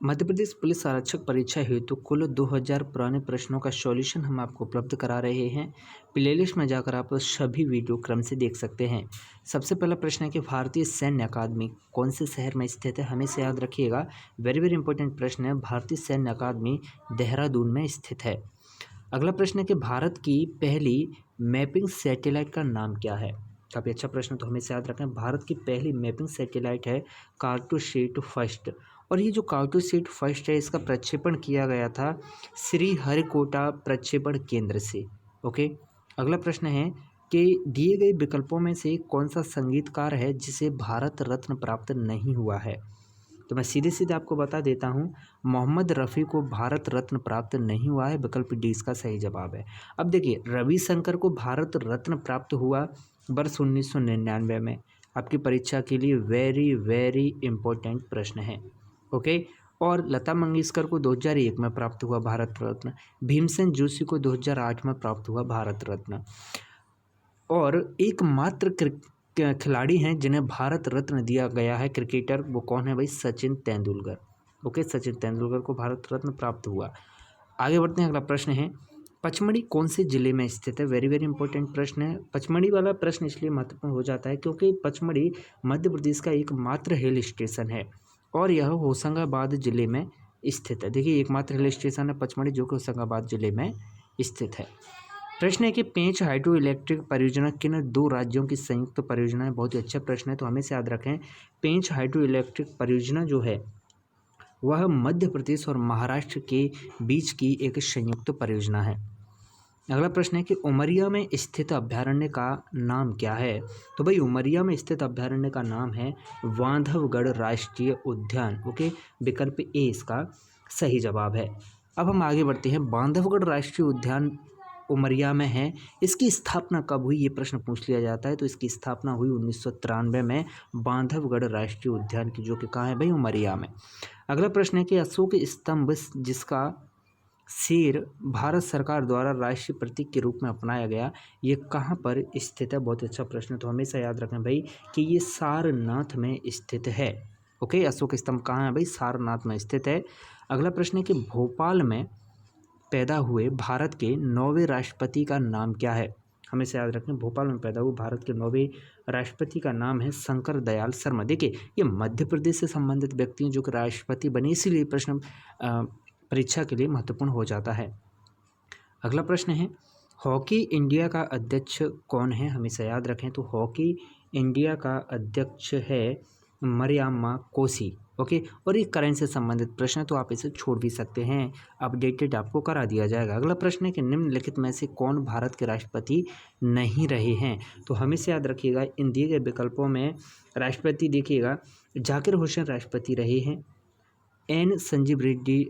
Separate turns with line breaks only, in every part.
Madhya Pradesh police आरक्षक परीक्षा हेतु कुल 2000 पुराने प्रश्नों का सॉल्यूशन हम आपको उपलब्ध करा रहे हैं। प्लेलिस्ट में जाकर आप सभी वीडियो क्रम से देख सकते हैं। सबसे पहला प्रश्न है कि भारतीय सैन्य अकादमी कौन से शहर में स्थित है? हमेशा याद रखिएगा, वेरी वेरी इंपॉर्टेंट प्रश्न है। भारतीय सैन्य अकादमी देहरादून में स्थित है। अगला प्रश्न है कि भारत की पहली मैपिंग सैटेलाइट का नाम क्या है? काफ़ी अच्छा प्रश्न, तो हमेशा याद रखें। भारत की पहली मैपिंग सैटेलाइट है कार्टोसैट फर्स्ट। और ये जो कार्टोसैट फर्स्ट है, इसका प्रक्षेपण किया गया था श्रीहरिकोटा प्रक्षेपण केंद्र से। ओके। अगला प्रश्न है कि दिए गए विकल्पों में से कौन सा संगीतकार है जिसे भारत रत्न प्राप्त नहीं हुआ है? तो मैं सीधे सीधे आपको बता देता हूँ, मोहम्मद रफ़ी को भारत रत्न प्राप्त नहीं हुआ है। विकल्प डी इसका सही जवाब है। अब देखिए, रविशंकर को भारत रत्न प्राप्त हुआ वर्ष 1999 में। आपकी परीक्षा के लिए वेरी वेरी इंपॉर्टेंट प्रश्न है। ओके। और लता मंगेशकर को 2001 में प्राप्त हुआ भारत रत्न। भीमसेन जोशी को 2008 में प्राप्त हुआ भारत रत्न। और एकमात्र खिलाड़ी हैं जिन्हें भारत रत्न दिया गया है, क्रिकेटर, वो कौन है भाई? सचिन तेंदुलकर। ओके, सचिन तेंदुलकर को भारत रत्न प्राप्त हुआ। आगे बढ़ते हैं। अगला प्रश्न है, पचमढ़ी कौन से जिले में स्थित है? वेरी वेरी इंपॉर्टेंट प्रश्न है। पचमढ़ी वाला प्रश्न इसलिए महत्वपूर्ण हो जाता है क्योंकि पचमढ़ी मध्य प्रदेश का एकमात्र हिल स्टेशन है और यह होशंगाबाद जिले में स्थित है। देखिए, एकमात्र हिल स्टेशन है पचमढ़ी, जो कि होशंगाबाद जिले में स्थित है। प्रश्न है कि पेंच हाइड्रो इलेक्ट्रिक परियोजना किन दो राज्यों की संयुक्त परियोजना है? बहुत ही अच्छा प्रश्न है, तो हमेशा याद रखें। पेंच हाइड्रो इलेक्ट्रिक परियोजना जो है वह मध्य प्रदेश और महाराष्ट्र के बीच की एक संयुक्त परियोजना है। अगला प्रश्न है कि उमरिया में स्थित अभ्यारण्य का नाम क्या है? तो भाई, उमरिया में स्थित अभ्यारण्य का नाम है बांधवगढ़ राष्ट्रीय उद्यान। ओके, विकल्प ए इसका सही जवाब है। अब हम आगे बढ़ते हैं। बांधवगढ़ राष्ट्रीय उद्यान उमरिया में है। इसकी स्थापना कब हुई, ये प्रश्न पूछ लिया जाता है। तो इसकी स्थापना हुई 1993 में बांधवगढ़ राष्ट्रीय उद्यान की, जो कि कहाँ है भाई? उमरिया में। अगला प्रश्न है कि अशोक स्तंभ जिसका शेर भारत सरकार द्वारा राष्ट्रीय प्रतीक के रूप में अपनाया गया, ये कहाँ पर स्थित है? बहुत अच्छा प्रश्न, तो हमेशा याद रखें भाई कि ये सारनाथ में स्थित है। ओके, अशोक स्तंभ कहाँ है भाई? सारनाथ में स्थित है। अगला प्रश्न है कि भोपाल में पैदा हुए भारत के 9वें राष्ट्रपति का नाम क्या है? हमेशा याद रखें, भोपाल में पैदा हुए भारत के 9वें राष्ट्रपति का नाम है शंकर दयाल शर्मा। देखिए, ये मध्य प्रदेश से संबंधित व्यक्ति हैं जो कि राष्ट्रपति बने, इसीलिए प्रश्न परीक्षा के लिए महत्वपूर्ण हो जाता है। अगला प्रश्न है, हॉकी इंडिया का अध्यक्ष कौन है? हमेशा याद रखें, तो हॉकी इंडिया का अध्यक्ष है मरियाम्मा कोसी। ओके, और ये करंट से संबंधित प्रश्न है, तो आप इसे छोड़ भी सकते हैं, अपडेटेड आपको करा दिया जाएगा। अगला प्रश्न है कि निम्नलिखित में से कौन भारत के राष्ट्रपति नहीं रहे हैं? तो हमेशा याद रखिएगा, इन दिए गए विकल्पों में राष्ट्रपति देखिएगा, जाकिर हुसैन राष्ट्रपति रहे हैं, एन संजीव रेड्डी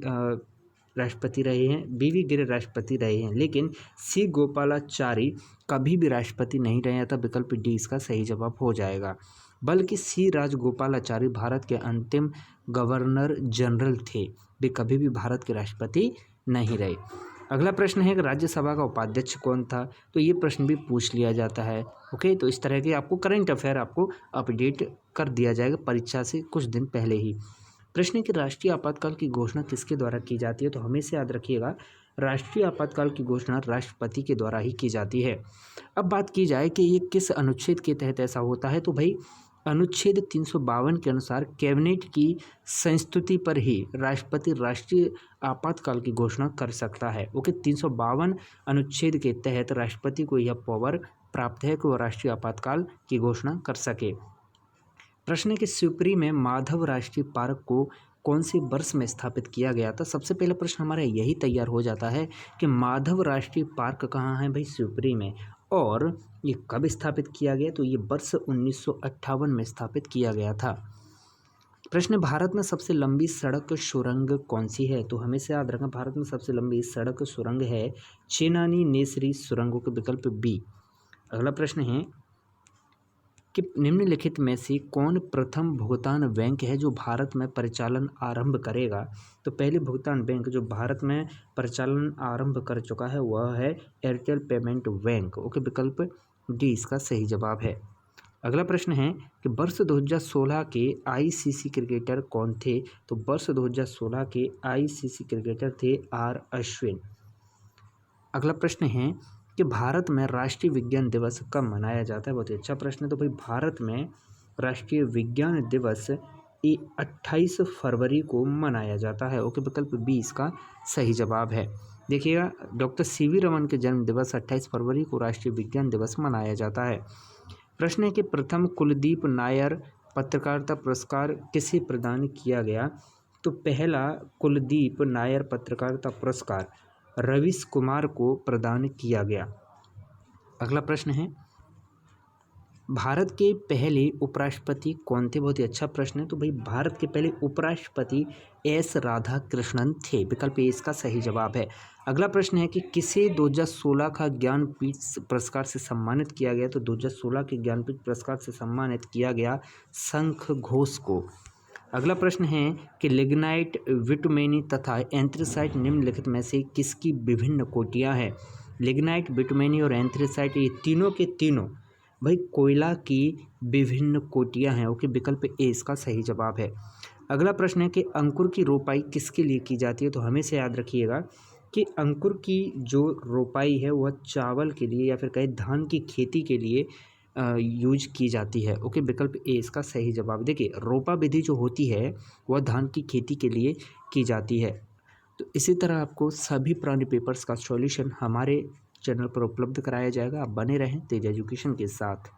राष्ट्रपति रहे हैं, बीवी गिरी राष्ट्रपति रहे हैं, लेकिन सी गोपालाचारी कभी भी राष्ट्रपति नहीं रहे हैं। तो विकल्प डी इसका सही जवाब हो जाएगा। बल्कि सी राजगोपालाचारी भारत के अंतिम गवर्नर जनरल थे, वे कभी भी भारत के राष्ट्रपति नहीं रहे। अगला प्रश्न है कि राज्यसभा का उपाध्यक्ष कौन था? तो ये प्रश्न भी पूछ लिया जाता है। ओके, तो इस तरह के आपको करंट अफेयर आपको अपडेट कर दिया जाएगा परीक्षा से कुछ दिन पहले ही। प्रश्न है कि राष्ट्रीय आपातकाल की घोषणा किसके द्वारा की जाती है? तो हमेशा याद रखिएगा, राष्ट्रीय आपातकाल की घोषणा राष्ट्रपति के द्वारा ही की जाती है। अब बात की जाए कि ये किस अनुच्छेद के तहत ऐसा होता है, तो भाई अनुच्छेद 352 के अनुसार कैबिनेट की संस्तुति पर ही राष्ट्रपति राष्ट्रीय आपातकाल की घोषणा कर सकता है। ओके, 352 अनुच्छेद के तहत राष्ट्रपति को यह पावर प्राप्त है कि वह राष्ट्रीय आपातकाल की घोषणा कर सके। प्रश्न है कि शिवपुरी में माधव राष्ट्रीय पार्क को कौन से वर्ष में स्थापित किया गया था? सबसे पहला प्रश्न हमारा यही तैयार हो जाता है कि माधव राष्ट्रीय पार्क कहाँ है भाई? शिवपुरी में। और ये कब स्थापित किया गया? तो ये वर्ष 1958 में स्थापित किया गया था। प्रश्न, भारत में सबसे लंबी सड़क सुरंग कौन सी है? तो हमेशा याद रखना, भारत में सबसे लंबी सड़क सुरंग है चेनानी नेसरी सुरंगों के, विकल्प बी। अगला प्रश्न है कि निम्नलिखित में से कौन प्रथम भुगतान बैंक है जो भारत में परिचालन आरंभ करेगा? तो पहले भुगतान बैंक जो भारत में परिचालन आरंभ कर चुका है वह है एयरटेल पेमेंट बैंक। ओके, विकल्प डी इसका सही जवाब है। अगला प्रश्न है कि वर्ष 2016 के आईसीसी क्रिकेटर कौन थे? तो वर्ष 2016 के आईसीसी क्रिकेटर थे आर अश्विन। अगला प्रश्न है कि भारत में राष्ट्रीय विज्ञान दिवस कब मनाया जाता है? बहुत ही अच्छा प्रश्न है। तो भाई भारत में राष्ट्रीय विज्ञान दिवस 28 फरवरी को मनाया जाता है। ओके, विकल्प बी इसका सही जवाब है। देखिएगा, डॉक्टर सीवी रमन के जन्म दिवस 28 फरवरी को राष्ट्रीय विज्ञान दिवस मनाया जाता है। प्रश्न है कि प्रथम कुलदीप नायर पत्रकारिता पुरस्कार किसे प्रदान किया गया? तो पहला कुलदीप नायर पत्रकारिता पुरस्कार रवीश कुमार को प्रदान किया गया। अगला प्रश्न है, भारत के पहले उपराष्ट्रपति कौन थे? बहुत ही अच्छा प्रश्न है। तो भाई भारत के पहले उपराष्ट्रपति एस राधाकृष्णन थे। विकल्प ए इसका सही जवाब है। अगला प्रश्न है कि किसे 2016 का ज्ञानपीठ पुरस्कार से सम्मानित किया गया? तो 2016 के ज्ञानपीठ पुरस्कार से सम्मानित किया गया शंख घोष को। अगला प्रश्न है कि लिग्नाइट, बिटुमेनी तथा एंथ्रेसाइट निम्नलिखित में से किसकी विभिन्न कोटियां हैं? लिग्नाइट, बिटुमेनी और एंथ्रेसाइट ये तीनों के तीनों भाई कोयला की विभिन्न कोटियां हैं। ओके, विकल्प ए इसका सही जवाब है। अगला प्रश्न है कि अंकुर की रोपाई किसके लिए की जाती है? तो हमेशा याद रखिएगा कि अंकुर की जो रोपाई है वह चावल के लिए या फिर कहें धान की खेती के लिए यूज की जाती है। ओके, विकल्प ए इसका सही जवाब। देखिए, रोपा विधि जो होती है वह धान की खेती के लिए की जाती है। तो इसी तरह आपको सभी पुराने पेपर्स का सॉल्यूशन हमारे चैनल पर उपलब्ध कराया जाएगा। आप बने रहें तेज एजुकेशन के साथ।